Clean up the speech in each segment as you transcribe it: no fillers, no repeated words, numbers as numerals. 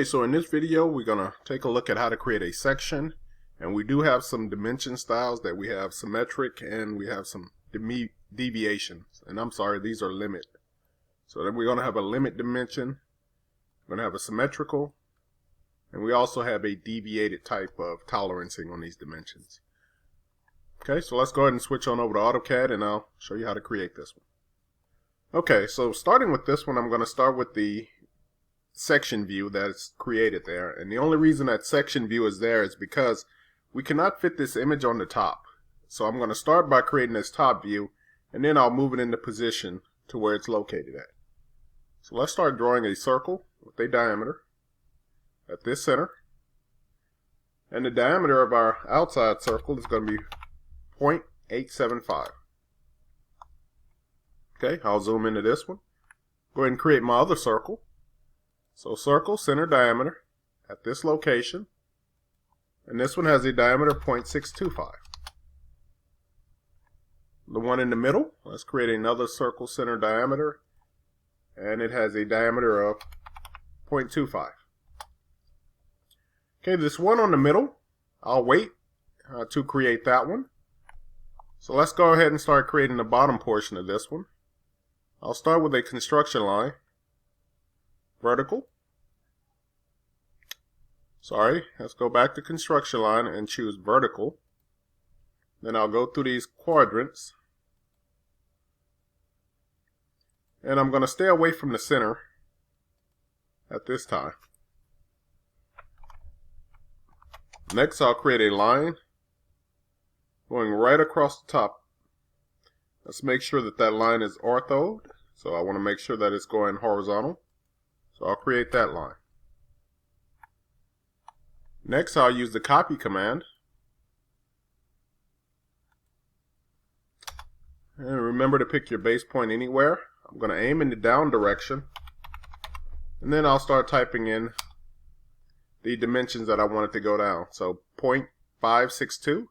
Okay, so in this video we're going to take a look at how to create a section, and we do have some dimension styles that we have symmetric and we have some deviations, and I'm sorry, these are limit. So then we're going to have a limit dimension, we're going to have a symmetrical, and we also have a deviated type of tolerancing on these dimensions. Okay, so let's go ahead and switch on over to AutoCAD and I'll show you how to create this one. Okay, so starting with this one, I'm going to start with the section view that's created there, and the only reason that section view is there is because we cannot fit this image on the top. So I'm going to start by creating this top view, and then I'll move it into position to where it's located at. So let's start drawing a circle with a diameter at this center, and the diameter of our outside circle is going to be 0.875. Okay, I'll zoom into this one. Go ahead and create my other circle. So circle, center diameter at this location, and this one has a diameter of 0.625. The one in the middle, let's create another circle center diameter, and it has a diameter of 0.25. Okay, this one on the middle, I'll wait to create that one. So let's go ahead and start creating the bottom portion of this one. I'll start with a construction line, vertical. Sorry, let's go back to construction line and choose vertical. Then I'll go through these quadrants. And I'm going to stay away from the center at this time. Next, I'll create a line going right across the top. Let's make sure that that line is orthoed. So I want to make sure that it's going horizontal. So I'll create that line. Next, I'll use the copy command. And remember to pick your base point anywhere. I'm going to aim in the down direction. And then I'll start typing in the dimensions that I want it to go down. So 0.562.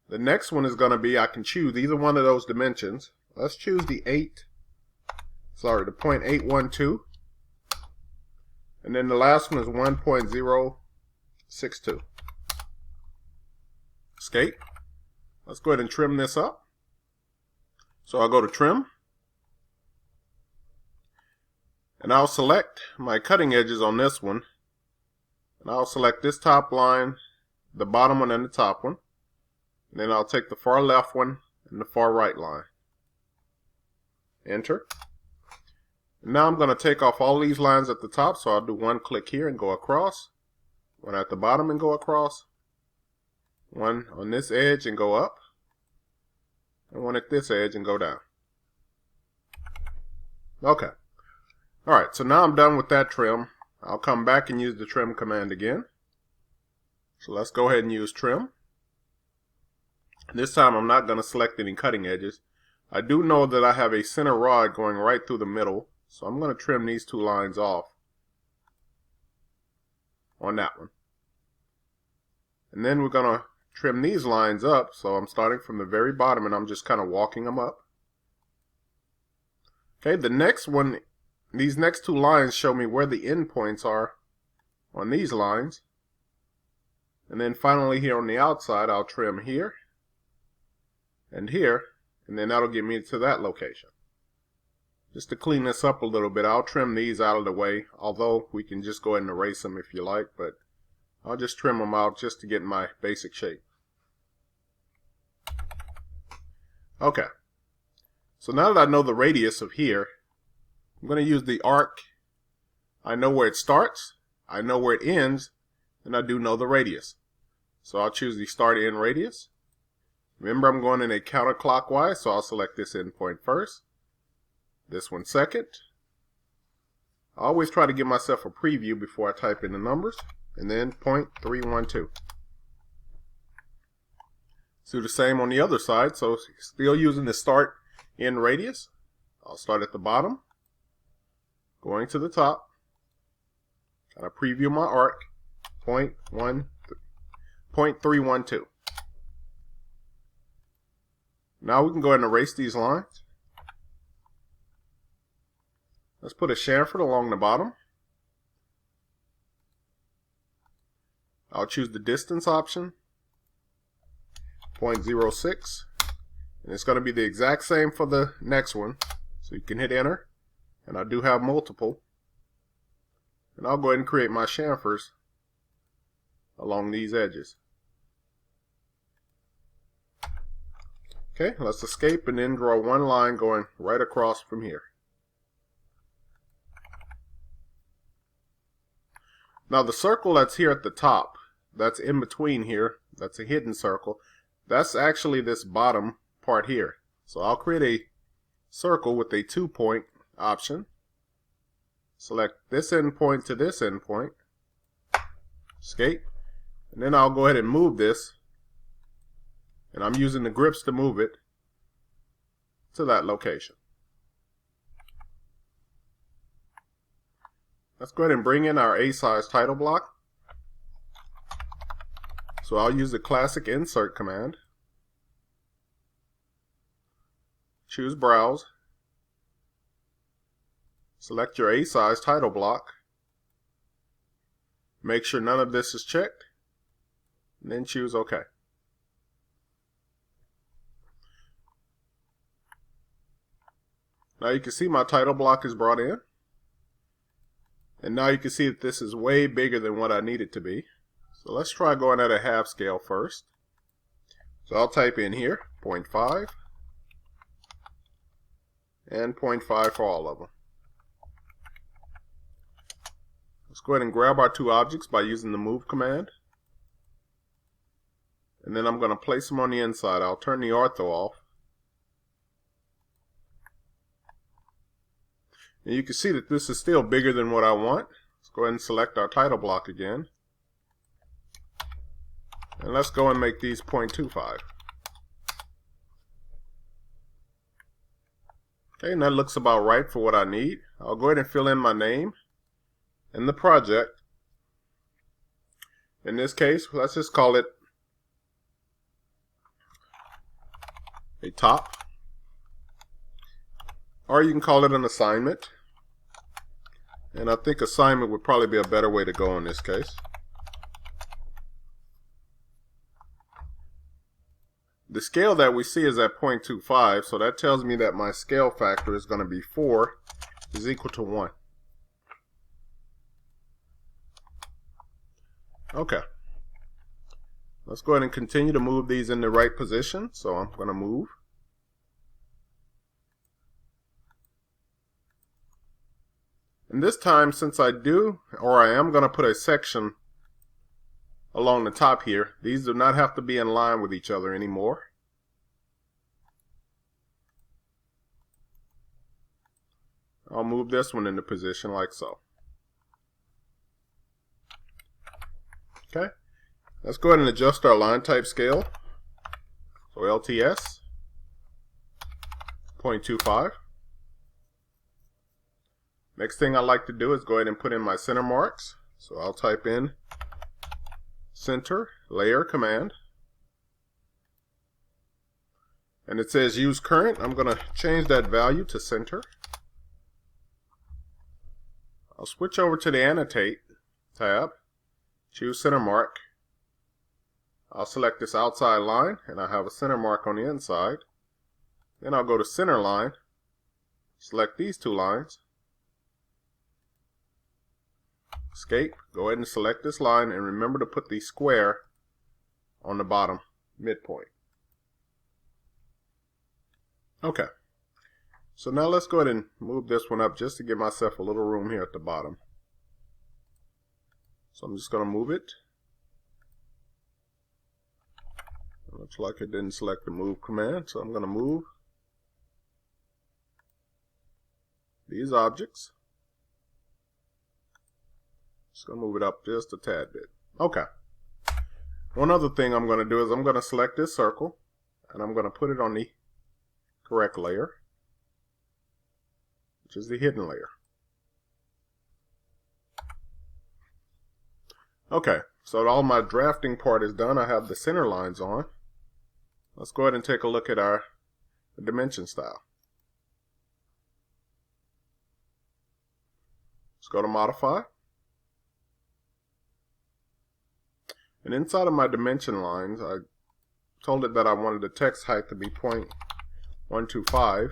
The next one is going to be, I can choose either one of those dimensions. Let's choose the 0.812. And then the last one is 1.062. Escape. Let's go ahead and trim this up. So I'll go to trim. And I'll select my cutting edges on this one. And I'll select this top line, the bottom one, and the top one. And then I'll take the far left one and the far right line. Enter. And now I'm going to take off all these lines at the top, so I'll do one click here and go across. One at the bottom and go across. One on this edge and go up. And one at this edge and go down. Okay. Alright, so now I'm done with that trim. I'll come back and use the trim command again. So let's go ahead and use trim. This time I'm not going to select any cutting edges. I do know that I have a center rod going right through the middle, so I'm going to trim these two lines off on that one. And then we're going to trim these lines up, so I'm starting from the very bottom and I'm just kind of walking them up. Okay, the next one, these next two lines show me where the end points are on these lines. And then finally here on the outside, I'll trim here and here, and then that'll get me to that location. Just to clean this up a little bit, I'll trim these out of the way, although we can just go ahead and erase them if you like, but I'll just trim them out just to get my basic shape. Okay, so now that I know the radius of here, I'm going to use the arc. I know where it starts, I know where it ends, and I do know the radius. So I'll choose the start end radius. Remember, I'm going in a counterclockwise, so I'll select this endpoint first, this one second. I always try to give myself a preview before I type in the numbers, and then 0.312. Do the same on the other side, so still using the start end radius. I'll start at the bottom, going to the top, kind of preview my arc, 0.312. Now we can go ahead and erase these lines. Let's put a chamfer along the bottom. I'll choose the distance option, 0.06, and it's going to be the exact same for the next one. So you can hit enter, and I do have multiple. And I'll go ahead and create my chamfers along these edges. Okay, let's escape and then draw one line going right across from here. Now the circle that's here at the top, that's in between here, that's a hidden circle, that's actually this bottom part here. So I'll create a circle with a 2-point option. Select this endpoint to this endpoint. Escape. And then I'll go ahead and move this. And I'm using the grips to move it to that location. Let's go ahead and bring in our A-size title block. So I'll use the classic insert command. Choose browse. Select your A-size title block. Make sure none of this is checked. And then choose OK. Now you can see my title block is brought in. And now you can see that this is way bigger than what I need it to be. So let's try going at a half scale first. So I'll type in here 0.5 and 0.5 for all of them. Let's go ahead and grab our two objects by using the move command. And then I'm going to place them on the inside. I'll turn the ortho off. And you can see that this is still bigger than what I want. Let's go ahead and select our title block again. And let's go and make these 0.25. Okay, and that looks about right for what I need. I'll go ahead and fill in my name and the project. In this case, let's just call it a top. Or you can call it an assignment. And I think assignment would probably be a better way to go in this case. The scale that we see is at 0.25, so that tells me that my scale factor is going to be 4 is equal to 1. Okay. Let's go ahead and continue to move these in the right position. So I'm going to move. And this time, since I am going to put a section along the top here, these do not have to be in line with each other anymore. I'll move this one into position like so. Okay, let's go ahead and adjust our line type scale. So LTS 0.25. Next thing I like to do is go ahead and put in my center marks. So I'll type in center layer command. And it says use current. I'm going to change that value to center. I'll switch over to the annotate tab. Choose center mark. I'll select this outside line and I have a center mark on the inside. Then I'll go to center line. Select these two lines. Escape, go ahead and select this line and remember to put the square on the bottom midpoint. Okay, so now let's go ahead and move this one up just to give myself a little room here at the bottom. So I'm just going to move it. It looks like it didn't select the move command, so I'm going to move these objects. Just going to move it up just a tad bit. Okay. One other thing I'm going to do is I'm going to select this circle and I'm going to put it on the correct layer, which is the hidden layer. Okay, so all my drafting part is done. I have the center lines on. Let's go ahead and take a look at our dimension style. Let's go to modify. And inside of my dimension lines, I told it that I wanted the text height to be 0.125,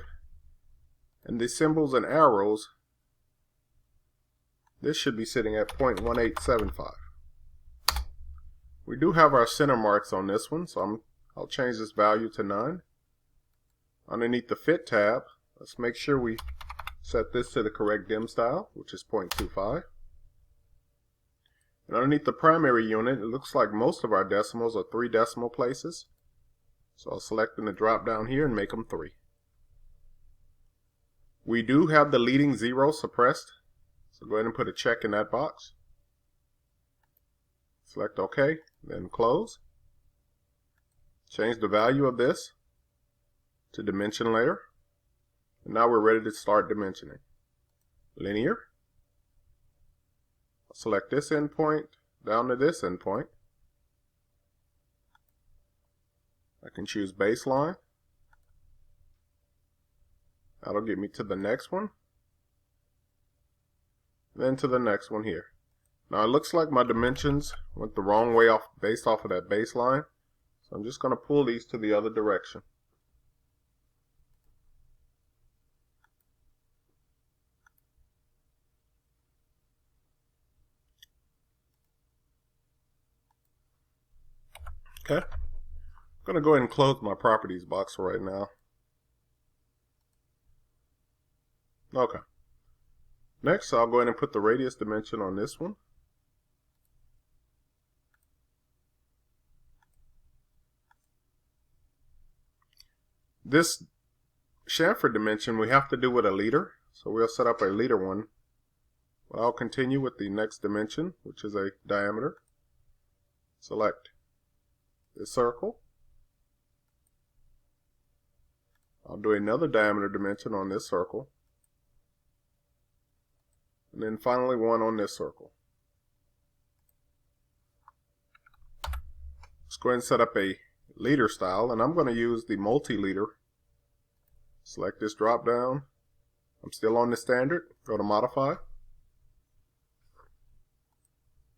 and the symbols and arrows, this should be sitting at 0.1875. We do have our center marks on this one, so I'll change this value to none. Underneath the Fit tab, let's make sure we set this to the correct dim style, which is 0.25. And underneath the primary unit, it looks like most of our decimals are 3 decimal places. So I'll select in the drop down here and make them 3. We do have the leading 0 suppressed, so go ahead and put a check in that box. Select OK, then close. Change the value of this to dimension layer. And now we're ready to start dimensioning. Linear. I'll select this endpoint down to this endpoint. I can choose baseline. That'll get me to the next one. Then to the next one here. Now it looks like my dimensions went the wrong way based off of that baseline. So I'm just going to pull these to the other direction. Okay. I'm going to go ahead and close my properties box right now. Okay. Next, I'll go ahead and put the radius dimension on this one. This chamfer dimension we have to do with a leader, so we'll set up a leader one. But I'll continue with the next dimension, which is a diameter. Select this circle. I'll do another diameter dimension on this circle. And then finally one on this circle. Let's go ahead and set up a leader style, and I'm going to use the multi-leader. Select this drop down. I'm still on the standard. Go to modify.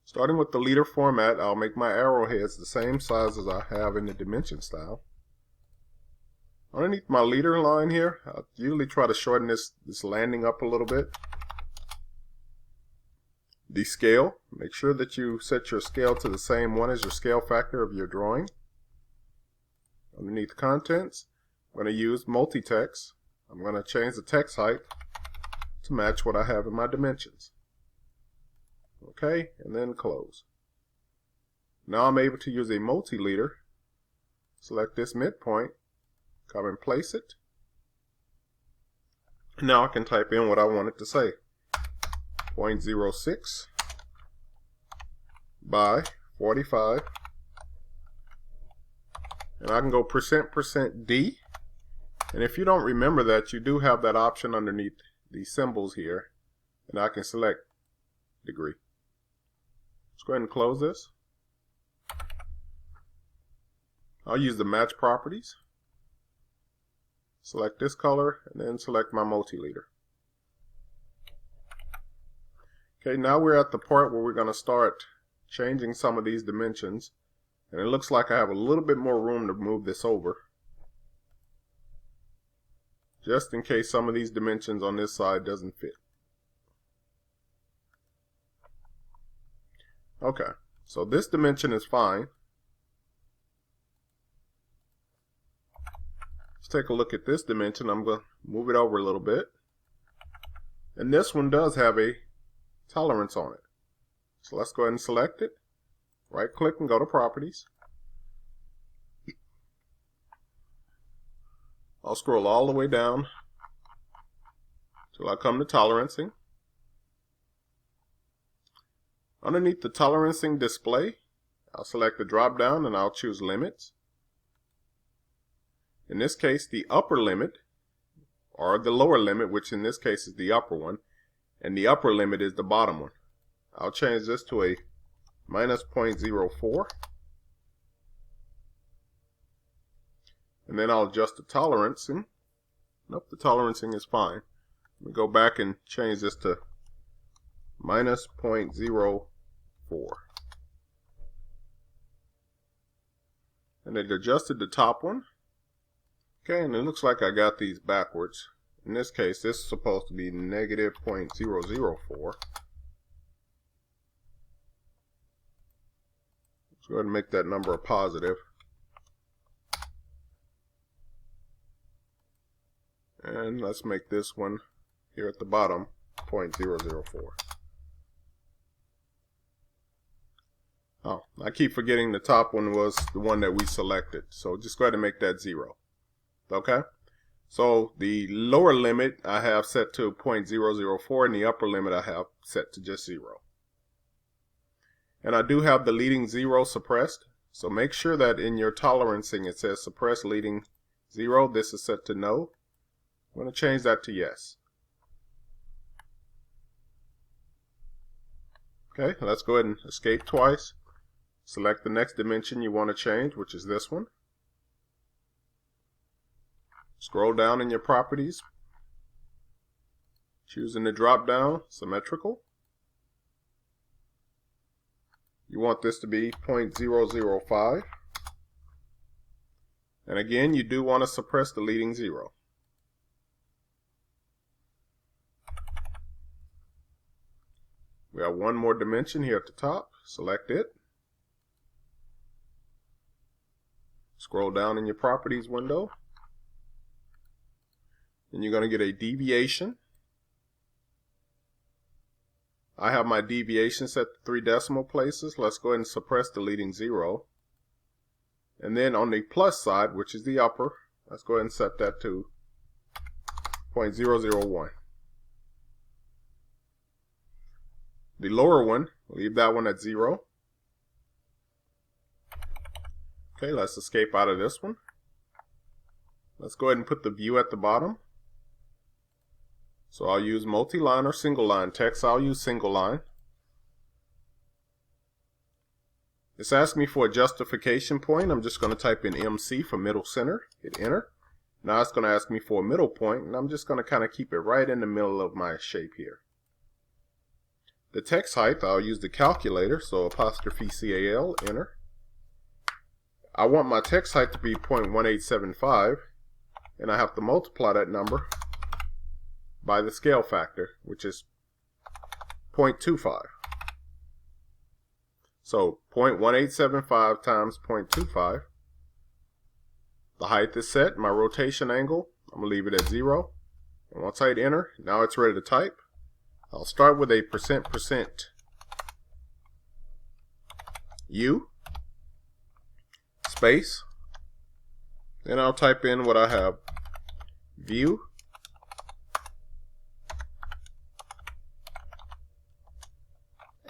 Starting with the leader format, I'll make my arrowheads the same size as I have in the dimension style. Underneath my leader line here, I usually try to shorten this landing up a little bit. The scale, make sure that you set your scale to the same one as your scale factor of your drawing. Underneath contents, I'm going to use multi-text. I'm going to change the text height to match what I have in my dimensions. Okay, and then close. Now I'm able to use a multi-leader. Select this midpoint, come and place it. Now I can type in what I want it to say. 0.06 by 45. And I can go %D. And if you don't remember that, you do have that option underneath the symbols here. And I can select degree. Let's go ahead and close this. I'll use the match properties. Select this color and then select my multi-leader. Okay, now we're at the part where we're going to start changing some of these dimensions. And it looks like I have a little bit more room to move this over, just in case some of these dimensions on this side doesn't fit. Okay, so this dimension is fine. Let's take a look at this dimension. I'm going to move it over a little bit. And this one does have a tolerance on it. So let's go ahead and select it. Right click and go to properties. I'll scroll all the way down till I come to tolerancing. Underneath the tolerancing display, I'll select the drop down and I'll choose limits. In this case, the upper limit, or the lower limit, which in this case is the upper one, and the upper limit is the bottom one. I'll change this to a minus 0.04. And then I'll adjust the tolerancing. Nope, the tolerancing is fine. Let me go back and change this to minus 0.04. and it adjusted the top one. Okay, and it looks like I got these backwards. In this case, this is supposed to be negative 0.004. Let's go ahead and make that number a positive. And let's make this one here at the bottom 0.004. Oh, I keep forgetting the top one was the one that we selected. So just go ahead and make that 0. Okay? So the lower limit I have set to 0.004 and the upper limit I have set to just 0. And I do have the leading 0 suppressed. So make sure that in your tolerancing it says suppress leading 0. This is set to no. I'm going to change that to yes. Okay, let's go ahead and escape twice. Select the next dimension you want to change, which is this one. Scroll down in your properties, choosing the drop down, Symmetrical. You want this to be 0.005. And again, you do want to suppress the leading 0. We have one more dimension here at the top. Select it. Scroll down in your properties window. And you're going to get a deviation. I have my deviation set to 3 decimal places. Let's go ahead and suppress the leading 0. And then on the plus side, which is the upper, let's go ahead and set that to 0.001. The lower one, leave that one at 0. Okay, let's escape out of this one. Let's go ahead and put the view at the bottom. So I'll use multi-line or single line text. I'll use single line. It's asking me for a justification point. I'm just going to type in MC for middle center. Hit enter. Now it's going to ask me for a middle point, and I'm just going to kind of keep it right in the middle of my shape here. The text height, I'll use the calculator, so apostrophe CAL, enter. I want my text height to be 0.1875, and I have to multiply that number by the scale factor, which is 0.25. So 0.1875 times 0.25. The height is set. My rotation angle, I'm going to leave it at 0. And once I hit enter, now it's ready to type. I'll start with a %% U space. Then I'll type in what I have. View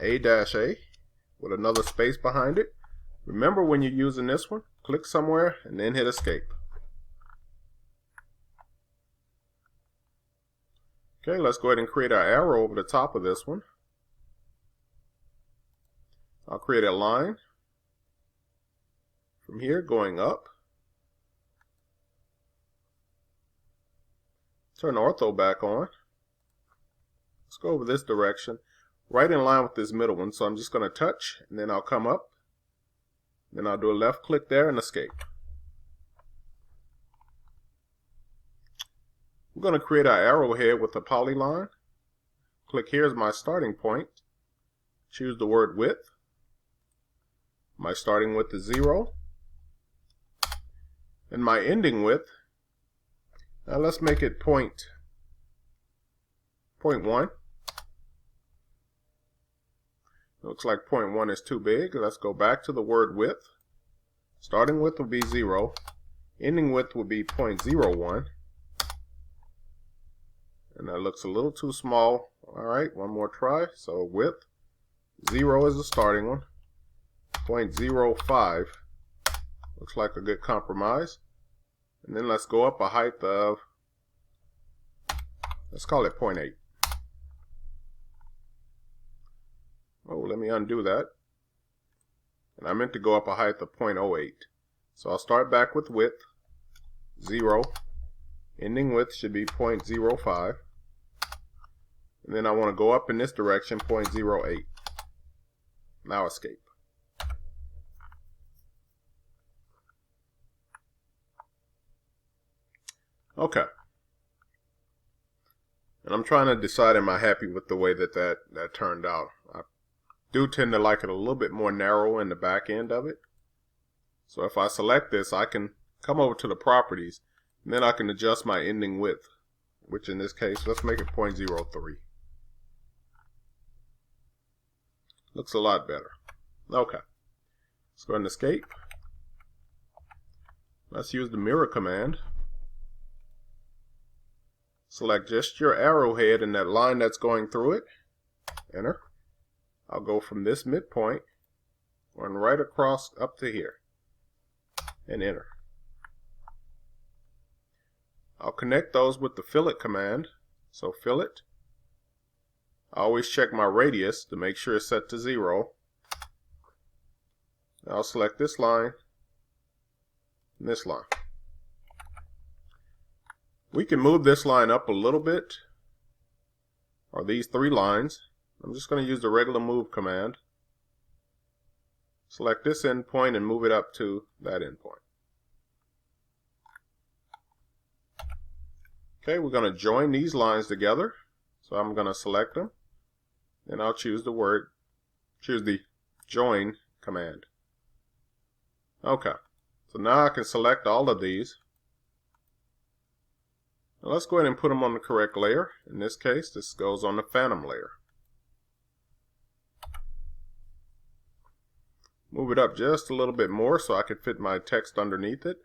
A-A with another space behind it. Remember, when you're using this one, click somewhere and then hit escape. Okay, let's go ahead and create our arrow over the top of this one. I'll create a line from here going up. Turn ortho back on. Let's go over this direction, right in line with this middle one. So I'm just going to touch, and then I'll come up. Then I'll do a left click there and escape. We're going to create our arrowhead with a polyline. Click here as my starting point. Choose the word width. My starting width is 0. And my ending width, now let's make it 0.1. Looks like 0.1 is too big. Let's go back to the word width. Starting width will be 0. Ending width will be 0.01. And that looks a little too small. Alright, one more try. So width, 0 is the starting one. 0.05 looks like a good compromise. And then let's go up a height of, let's call it 0.8. Oh, let me undo that. And I meant to go up a height of 0.08. So I'll start back with width, 0. Ending width should be 0.05. And then I want to go up in this direction, 0.08. Now escape. Okay. And I'm trying to decide, am I happy with the way that turned out. I do tend to like it a little bit more narrow in the back end of it. So if I select this, I can come over to the properties, and then I can adjust my ending width, which in this case, let's make it 0.03. Looks a lot better. Okay. Let's go ahead and escape. Let's use the mirror command. Select just your arrowhead and that line that's going through it. Enter. I'll go from this midpoint, run right across up to here, and enter. I'll connect those with the fillet command. So fillet. I always check my radius to make sure it's set to 0. I'll select this line and this line. We can move this line up a little bit, or these 3 lines. I'm just going to use the regular move command. Select this endpoint and move it up to that endpoint. Okay, we're going to join these lines together. So I'm going to select them. Then I'll choose the join command. Okay, so now I can select all of these. Now let's go ahead and put them on the correct layer. In this case, this goes on the phantom layer. Move it up just a little bit more so I can fit my text underneath it.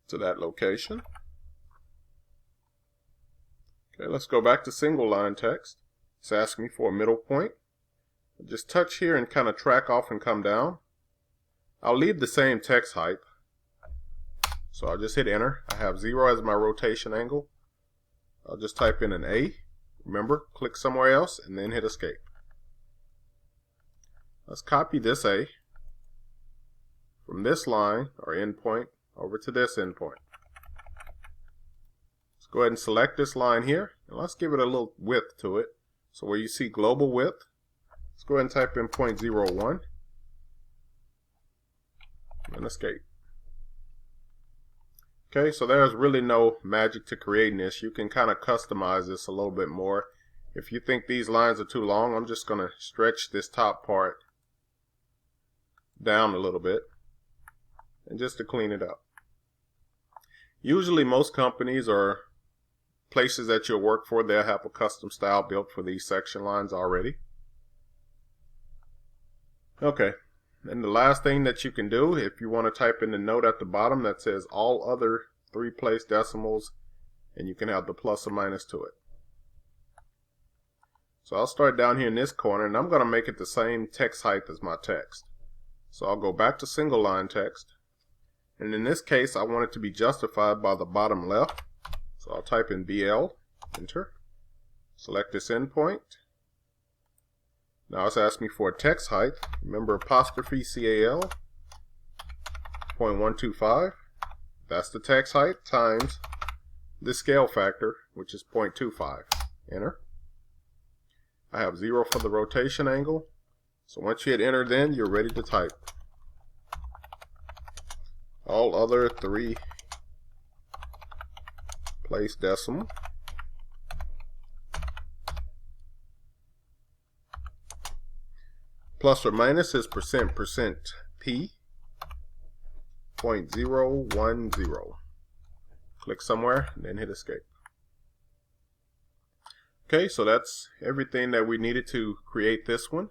To that location. Okay, let's go back to single line text. It's asking me for a middle point. Just touch here and kind of track off and come down. I'll leave the same text height. So I'll just hit enter. I have 0 as my rotation angle. I'll just type in an A. Remember, click somewhere else and then hit escape. Let's copy this A from this line or endpoint over to this endpoint. Let's go ahead and select this line here, and let's give it a little width to it. So where you see global width, let's go ahead and type in 0.01 and escape. Okay, so there's really no magic to creating this. You can kind of customize this a little bit more. If you think these lines are too long, I'm just going to stretch this top part down a little bit, and just to clean it up. Usually most companies or places that you'll work for, they'll have a custom style built for these section lines already. Okay, and the last thing that you can do, if you want to type in the note at the bottom that says all other 3-place decimals, and you can have the plus or minus to it. So I'll start down here in this corner, and I'm going to make it the same text height as my text. So I'll go back to single line text. And in this case, I want it to be justified by the bottom left. So I'll type in BL, enter. Select this endpoint. Now it's asking me for a text height. Remember apostrophe CAL, 0.125. That's the text height times the scale factor, which is 0.25. Enter. I have 0 for the rotation angle. So once you hit enter, then you're ready to type. All other 3-place decimal. Plus or minus is percent P 0.010. Click somewhere and then hit escape. Okay, so that's everything that we needed to create this one.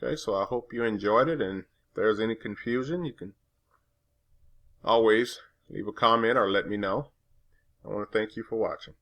Okay, so I hope you enjoyed it, and if there's any confusion, you can always leave a comment or let me know. I want to thank you for watching.